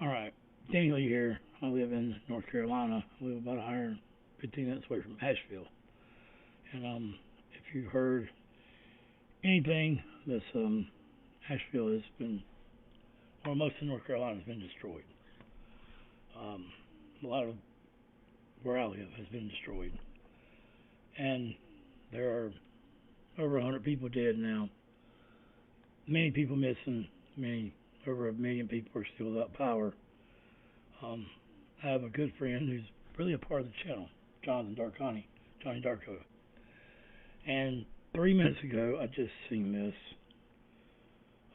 Alright, Danny Lee here. I live in North Carolina. I live about 115 minutes away from Asheville. And if you heard anything, this Asheville has been, or most of North Carolina has been destroyed. A lot of where I live has been destroyed. And there are over 100 people dead now. Many people missing, over 1 million people are still without power. I have a good friend who's really a part of the channel, Johnny Darko. And 3 minutes ago, I just seen this.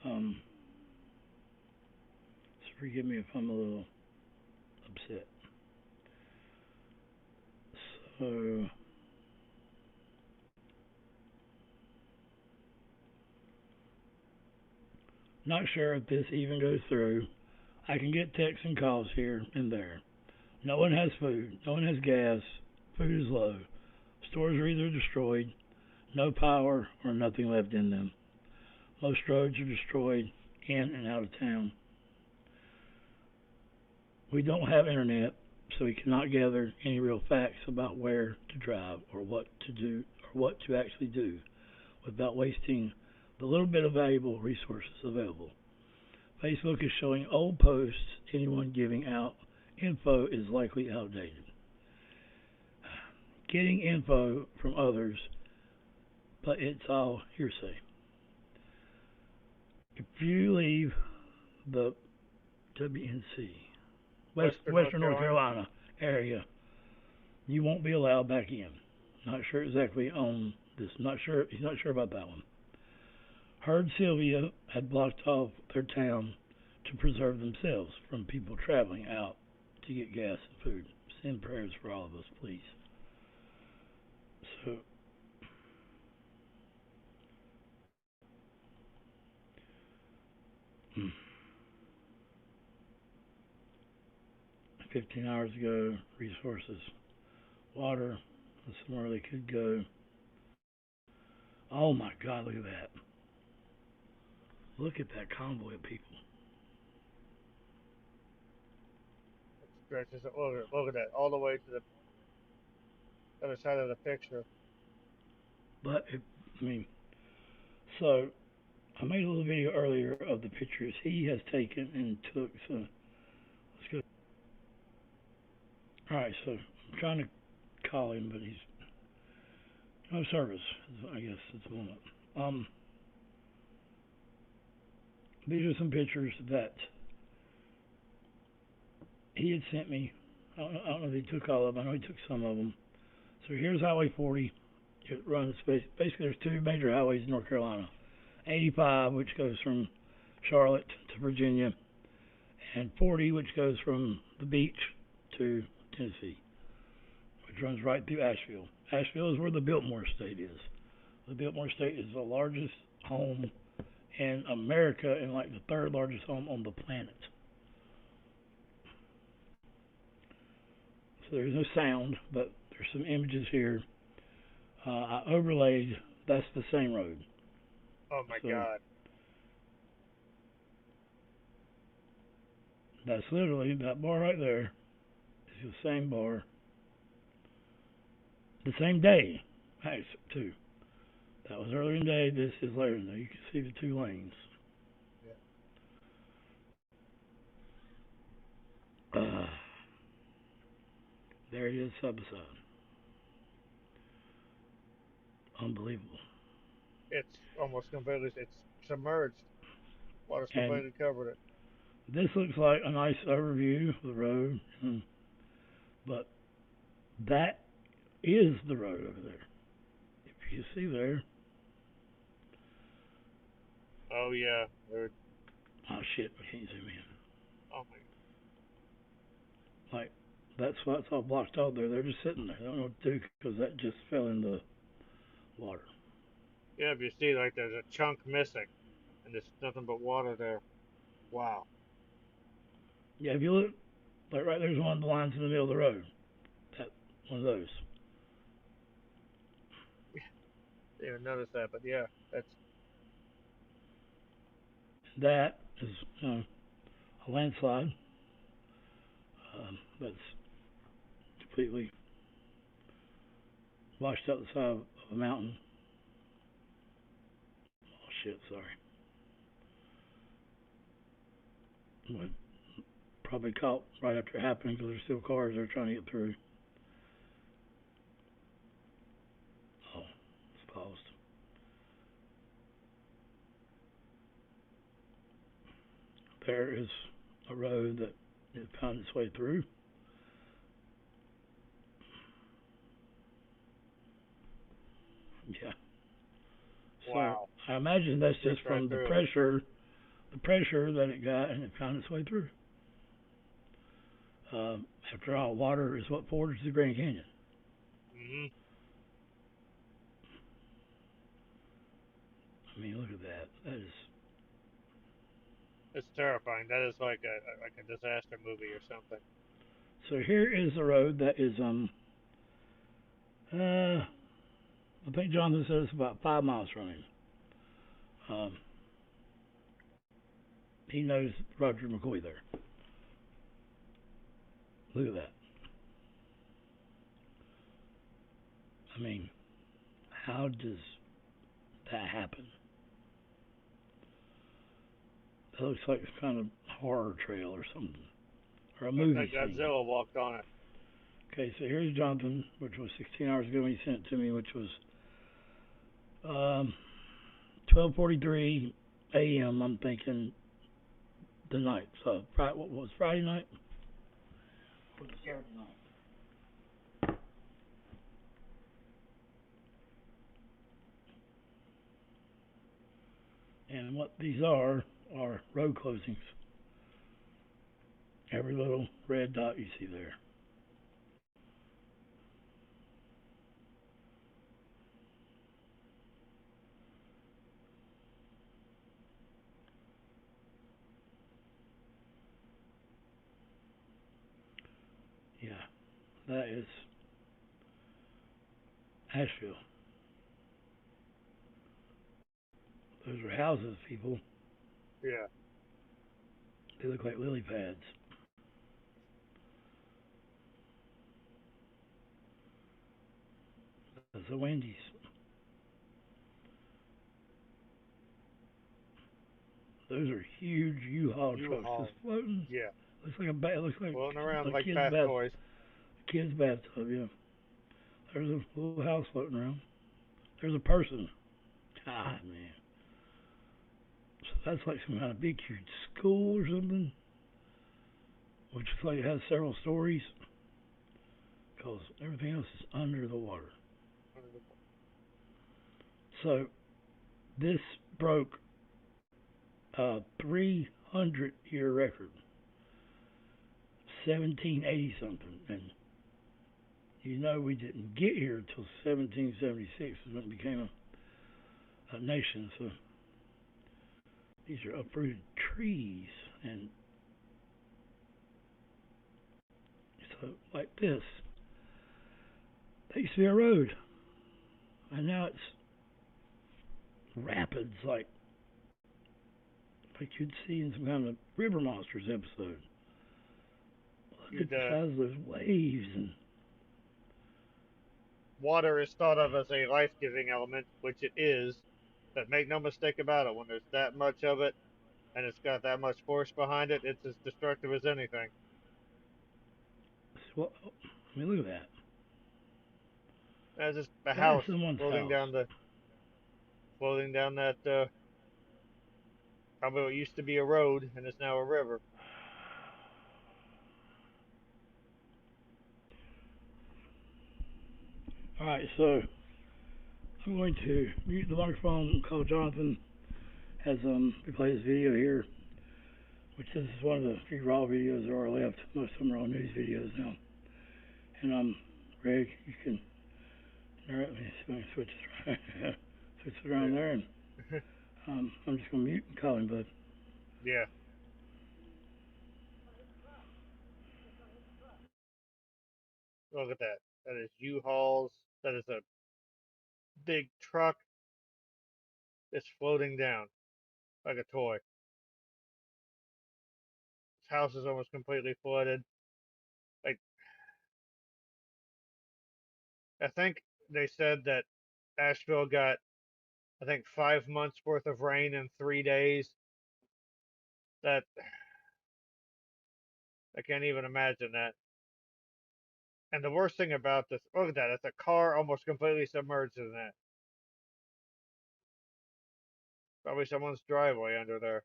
So forgive me if I'm a little upset. So, not sure if this even goes through. I can get texts and calls here and there. No one has food. No one has gas. Food is low. Stores are either destroyed, no power, or nothing left in them. Most roads are destroyed in and out of town. We don't have internet, so we cannot gather any real facts about where to drive or what to do or what to actually do without wasting the little bit of valuable resources available. Facebook is showing old posts. Anyone giving out info is likely outdated. Getting info from others, but it's all hearsay. If you leave the WNC, Western North Carolina area, you won't be allowed back in. Not sure exactly on this. He's not sure about that one. Heard Sylvia had blocked off their town to preserve themselves from people traveling out to get gas and food. Send prayers for all of us, please. So, hmm. 15 hours ago, resources, water, somewhere they could go. Oh my God, look at that. Look at that convoy of people. It stretches, look at that, all the way to the other side of the picture. But, so, I made a little video earlier of the pictures he has taken and took, so, let's go. Alright, so, I'm trying to call him, but he's no service, I guess, at the moment. These are some pictures that he had sent me. I don't know if he took all of them. I know he took some of them. So here's Highway 40. It runs, basically there's two major highways in North Carolina. 85, which goes from Charlotte to Virginia, and 40, which goes from the beach to Tennessee, which runs right through Asheville. Asheville is where the Biltmore Estate is. The Biltmore Estate is the largest home in America and like the third largest home on the planet. So there's no sound, but there's some images here. I overlaid, that's the same road. Oh my So God. that's literally, that bar right there is the same bar. The same day, actually, too. That was earlier in the day, this is later in the day. You can see the two lanes. Uh, there it is, side by side. Unbelievable. It's almost completely, it's submerged. Water's And completely covered it. this looks like a nice overview of the road, but that is the road over there. If you see there, Oh yeah. oh shit, we can't zoom in. Oh my. Like, that's why it's all blocked out there. They're just sitting there. They don't know what to do because that just fell in the water. Yeah, if you see, like, there's a chunk missing, and there's nothing but water there. Wow. Yeah, if you look, like right there's one of the lines in the middle of the road. That one of those. Didn't even notice that, but yeah, That is a landslide. that's completely washed up the side of a mountain. Oh shit, sorry. But probably caught right after it happened because there's still cars there trying to get through. Oh, it's paused. There is a road that it found its way through. Yeah. Wow. So I imagine that's just Ripped right from the through it. pressure that it got, and it found its way through. After all, water is what forged the Grand Canyon. Mhm. I mean, look at that. That is. It's terrifying. That is like a disaster movie or something. So here is the road that is I think Jonathan said it's about 5 miles from him. He knows Roger McCoy there. Look at that. I mean, how does that happen? That looks like some kind of horror trail or something, or a movie I think scene. Godzilla walked on it. Okay, so here's Jonathan, which was 16 hours ago when he sent it to me, which was 12:43 a.m. I'm thinking the night. So what was Friday night? Or Saturday night? And what these are road closings. Every little red dot you see there. Yeah, that is Asheville. Those are houses, people. Yeah. They look like lily pads. That's a Wendy's. Those are huge U-Haul trucks just floating. Yeah. Looks like it looks like Floating around a like kid's bath toys. kid's bathtub. Yeah. There's a little house floating around. There's a person. God, man. So that's like some kind of big, huge school or something, which looks like it has several stories, because everything else is under the water. So this broke a 300-year record, 1780 something, and you know we didn't get here until 1776 when it became a nation. So these are uprooted trees, and so like this, that used to be a road, and now it's rapids like you'd see in some kind of River Monsters episode. Look at the size of those waves. And water is thought of as a life-giving element, which it is. But make no mistake about it, when there's that much of it and it's got that much force behind it, it's as destructive as anything. well, I mean, look at that. That's just a That is house someone's floating house. down that probably what used to be a road and is now a river. All right, so I'm going to mute the microphone and call Jonathan as we play this video here, which this is one of the few raw videos there are left. Most of them are all news videos now. And Greg, you can interrupt me so I can switch it around there, and I'm just gonna mute and call him, bud. Yeah. Look at that. That is U-Hauls. That is a big truck. It's floating down like a toy. This house is almost completely flooded. Like I think they said that Asheville got, I think, 5 months worth of rain in 3 days. That I can't even imagine that. And the worst thing about this, look at that, it's a car almost completely submerged in that. Probably someone's driveway under there.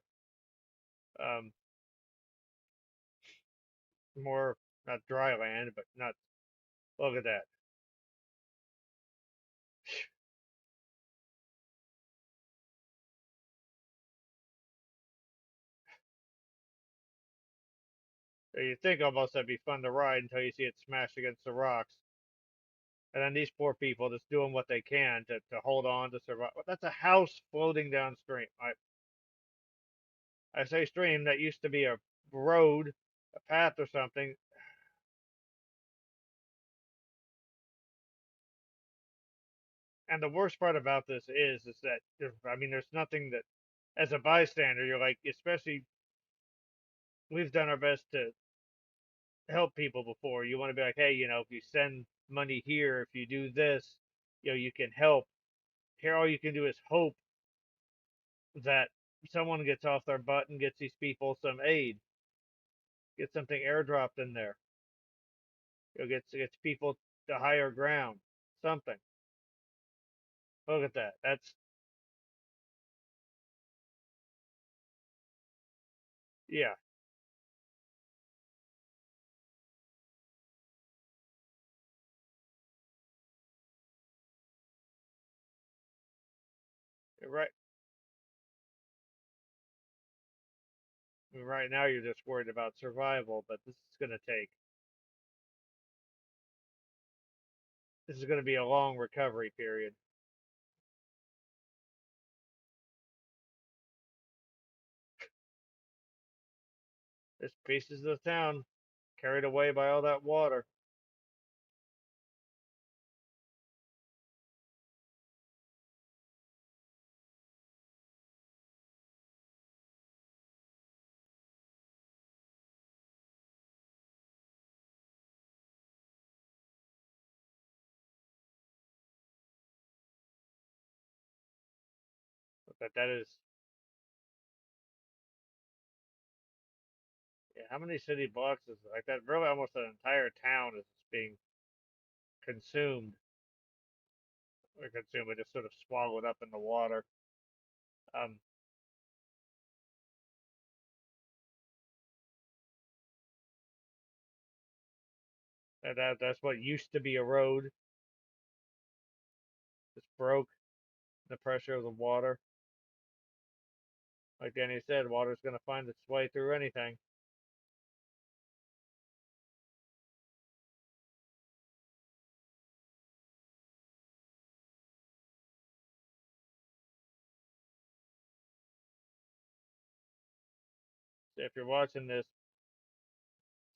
Um, more not dry land, but not. Look at that. You think almost that'd be fun to ride until you see it smash against the rocks. And then these poor people just doing what they can to hold on to survive. That's a house floating downstream. I say stream, that used to be a road, a path or something. And the worst part about this is that I mean, there's nothing that, as a bystander, you're like, especially we've done our best to help people before. You want to be like, hey, if you send money here, if you do this, you can help. Here, all you can do is hope that someone gets off their butt and gets these people some aid, get something airdropped in there, gets people to higher ground, something. Look at that. That's, yeah, right. Right now, you're just worried about survival, but this is going to be a long recovery period. There's pieces of the town carried away by all that water. But that is, yeah, how many city blocks is like that? Really, almost an entire town is being consumed, or consumed, just sort of swallowed up in the water. Um, and that's what used to be a road, just broke the pressure of the water. Like Danny said, water's going to find its way through anything. So if you're watching this,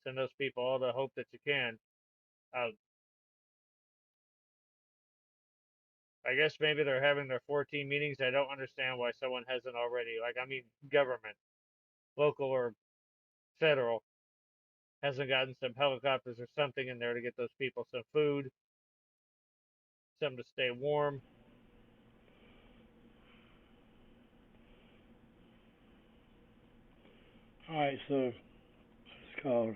send those people all the hope that you can. Uh, I guess maybe they're having their 14 meetings. I don't understand why someone hasn't already. Like, I mean, government, local or federal, hasn't gotten some helicopters or something in there to get those people some food, something to stay warm. Alright, so it's called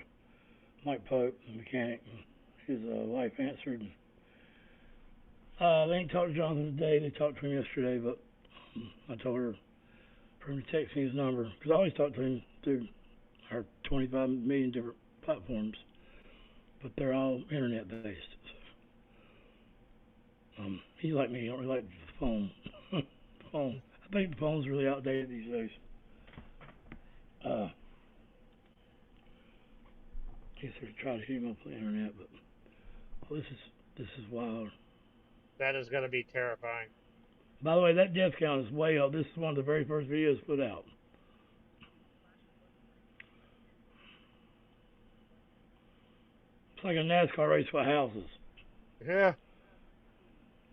Mike Pope, the mechanic. His wife answered. They ain't talked to Jonathan today. They talked to him yesterday, but I told her for him to text me his number because I always talk to him through our 25 million different platforms, but they're all internet based. So, he's like me. He don't really like the phone. phone. I think the phone's really outdated these days. Guess they try to hit him up on the internet, but this is wild. That is going to be terrifying. By the way, that death count is way up. This is one of the very first videos put out. It's like a NASCAR race for houses. Yeah,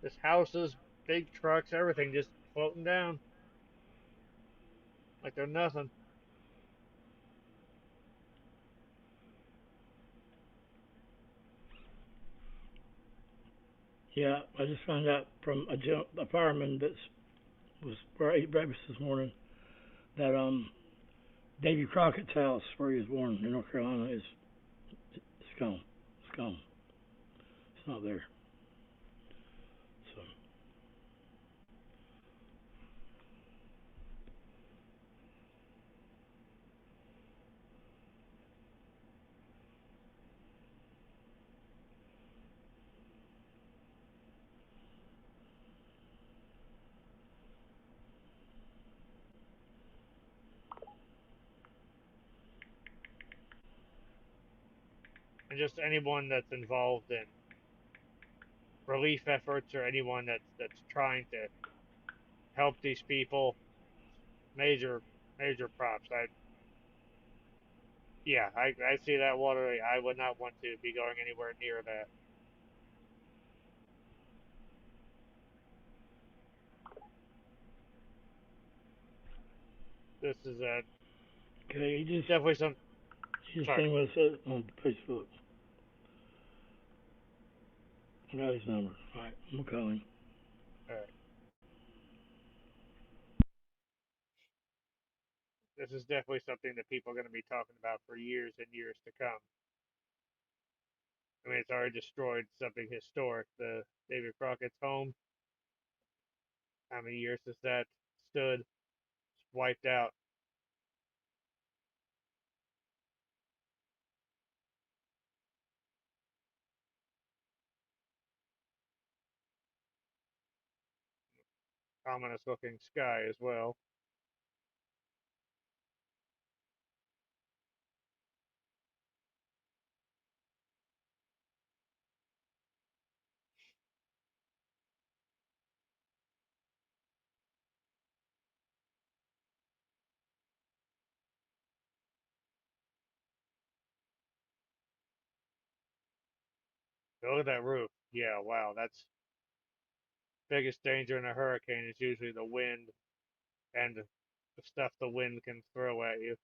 just houses, big trucks, everything just floating down like they're nothing. Yeah, I just found out from a fireman that was where I ate breakfast this morning that Davy Crockett's house where he was born in North Carolina is it's gone. It's gone. It's not there. So And just anyone that's involved in relief efforts or anyone that's trying to help these people, major major props. I see that water. I would not want to be going anywhere near that. This is okay, definitely some. he just Sorry. seen what it said on Facebook. I got his number. All right, I'm gonna call him. All right. This is definitely something that people are going to be talking about for years and years to come. I mean, it's already destroyed something historic. The David Crockett's home. How many years has that stood? It's wiped out. Ominous looking sky as well. Look at that roof. Yeah, wow. That's biggest danger in a hurricane is usually the wind and the stuff the wind can throw at you.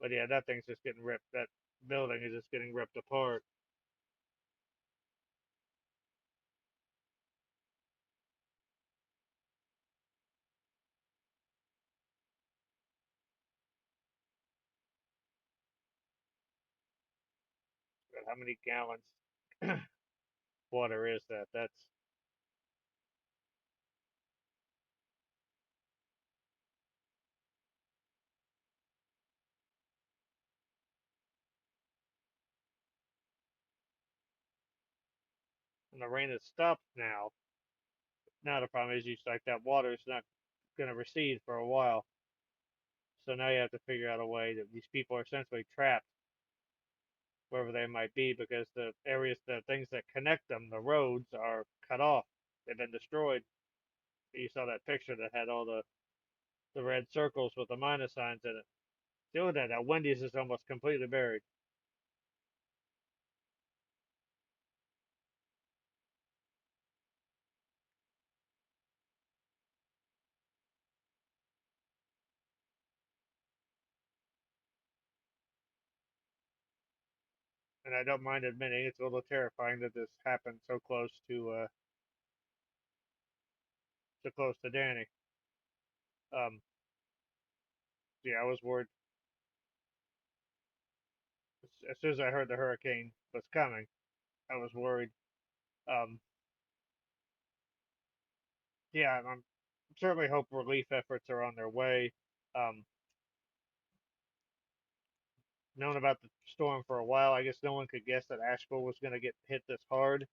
But yeah, that thing's just getting ripped. That building is just getting ripped apart. But how many gallons water is that? That's and the rain has stopped now. Now the problem is you like that water is not going to recede for a while. So now you have to figure out a way that these people are essentially trapped wherever they might be because the areas, the things that connect them, the roads are cut off. They've been destroyed. You saw that picture that had all the red circles with the minus signs in it. Still that Wendy's is almost completely buried. And I don't mind admitting it's a little terrifying that this happened so close to Danny. Um, yeah, I was worried as soon as I heard the hurricane was coming. I was worried. Um, yeah, I'm certainly hope relief efforts are on their way. Um, known about the storm for a while. I guess no one could guess that Asheville was going to get hit this hard.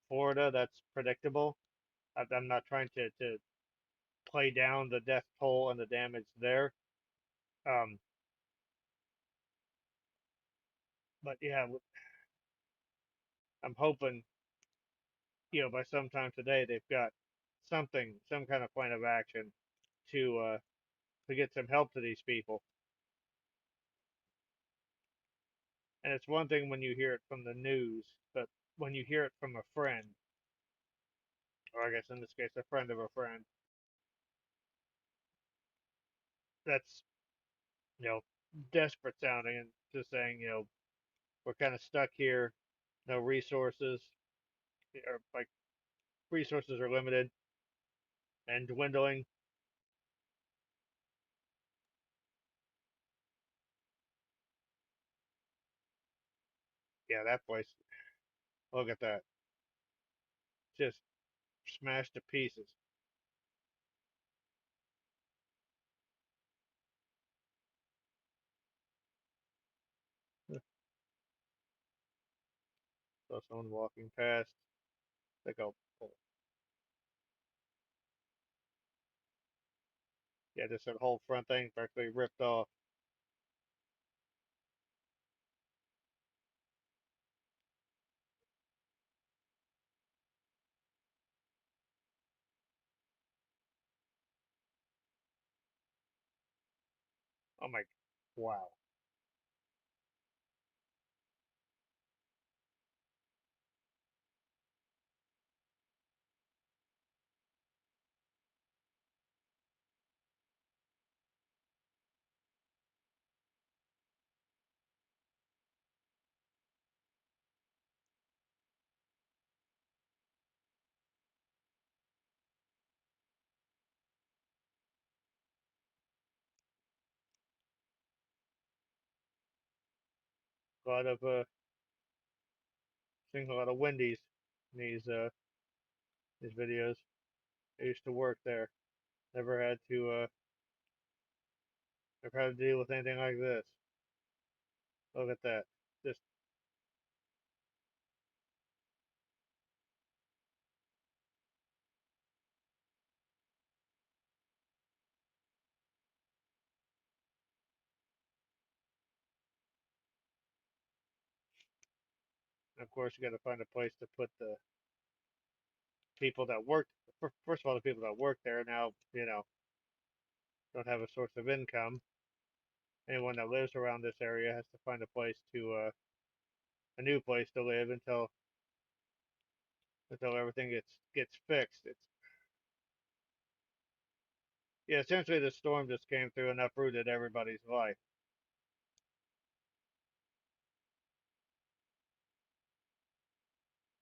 Florida, that's predictable. I'm not trying to play down the death toll and the damage there. Um, but yeah, I'm hoping by sometime today they've got some kind of plan of action to get some help to these people. And it's one thing when you hear it from the news, but when you hear it from a friend, or I guess in this case a friend of a friend, that's you know desperate sounding and just saying we're kind of stuck here, no resources. or like resources are limited and dwindling. Yeah, that place. Look at that. Just smashed to pieces. So someone walking past. They go, oh. Yeah, just that whole front thing practically ripped off. Oh my, wow. A lot of seeing a lot of Wendy's in these videos. I used to work there. Never had to never had to deal with anything like this. Look at that. Just of course you got to find a place to put the people that work. First of all, the people that work there now, don't have a source of income. Anyone that lives around this area has to find a place to a new place to live until everything gets fixed. It's yeah, essentially the storm just came through and uprooted everybody's life.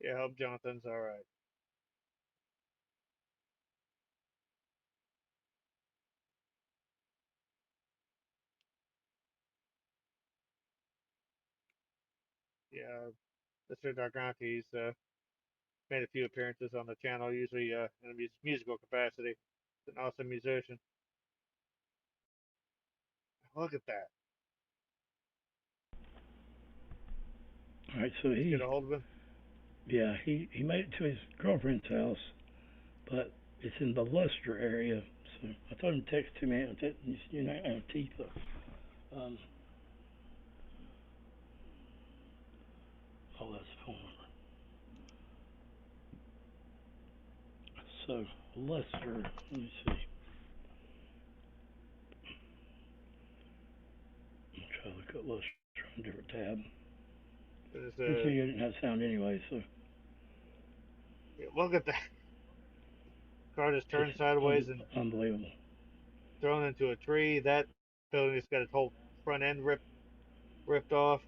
Yeah, hope Jonathan's all right. Yeah, Mr. Dargante, he's made a few appearances on the channel, usually in a musical capacity. He's an awesome musician. Look at that. All right, so Just get a hold of him. he made it to his girlfriend's house, but it's in the Luster area. So I told him to text to me. You're not gonna have teeth though. Oh, that's the phone number. So Luster. Let me see. I'll try to look up Luster on a different tab. There's Good thing I didn't have sound anyway, so yeah, look at that. Car just just turned sideways and unbelievable. thrown into a tree. That building's got its whole front end ripped off.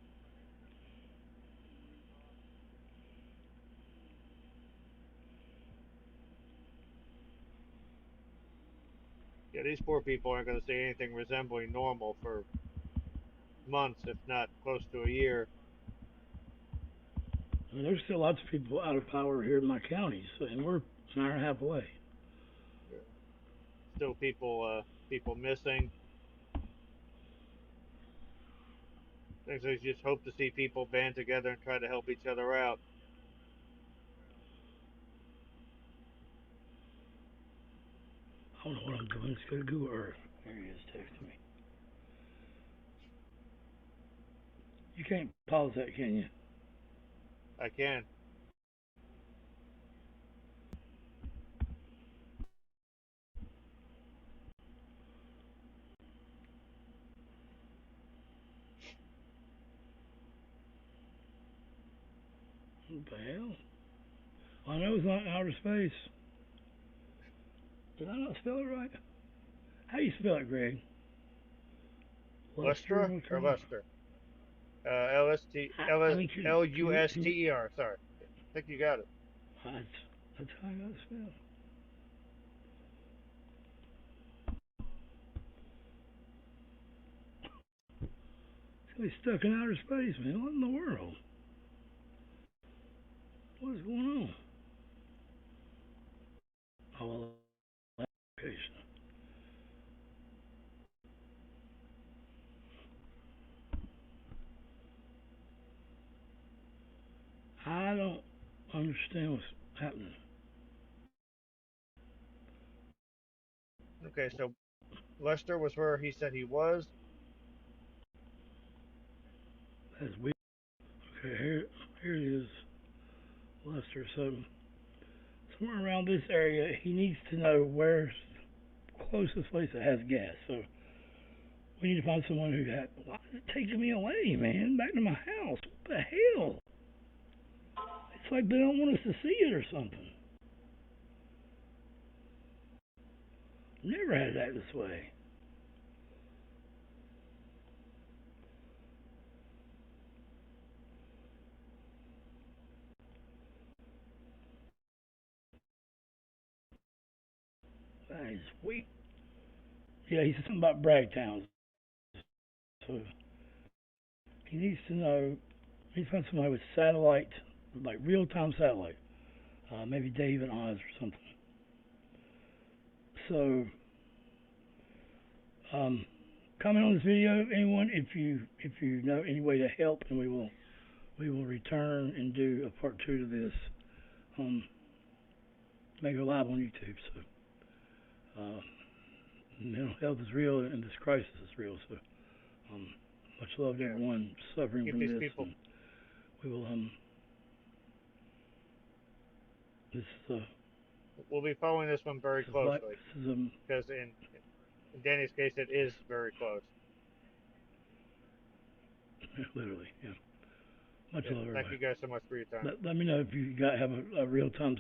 Yeah, these poor people aren't going to see anything resembling normal for months, if not close to a year. I mean, there's still lots of people out of power here in my county, so, and we're an hour and a half away. Still people missing. Things I just hope to see people band together and try to help each other out. I don't know what I'm doing. Let's go to Google Earth. There he is texting me. You can't pause that, can you? I can. What the hell? Well, I know it's not outer space. Did I not spell it right? How do you spell it, Greg? Luster, Lustra North or Carolina. Luster? L S T I mean, L U S T E R. Sorry. I think you got it. That's how I got spelled. So he's stuck in outer space, man. What in the world? What is going on? Oh, well, location. I don't understand what's happening. Okay, so Lester was where he said he was. That's weird. Okay, here it is, Lester. So somewhere around this area, he needs to know where's the closest place that has gas. So we need to find someone who had. Why is it taking me away, man? Back to my house. What the hell? It's like they don't want us to see it or something. Never had that this way. That is weak. Yeah, he said something about brag towns. So he needs to know. He needs to find somebody with satellite, like real-time satellite. Maybe Dave and Oz or something. So, comment on this video, anyone, if you know any way to help, and we will return and do a part 2 to this. Make it live on YouTube. So, mental health is real, and this crisis is real. So, much love to everyone suffering from this. People. And we will this We'll be following this one very closely because in Danny's case, it is very close. Literally, yeah. Much love, everybody. Thank you guys so much for your time. Let me know if you have a real-time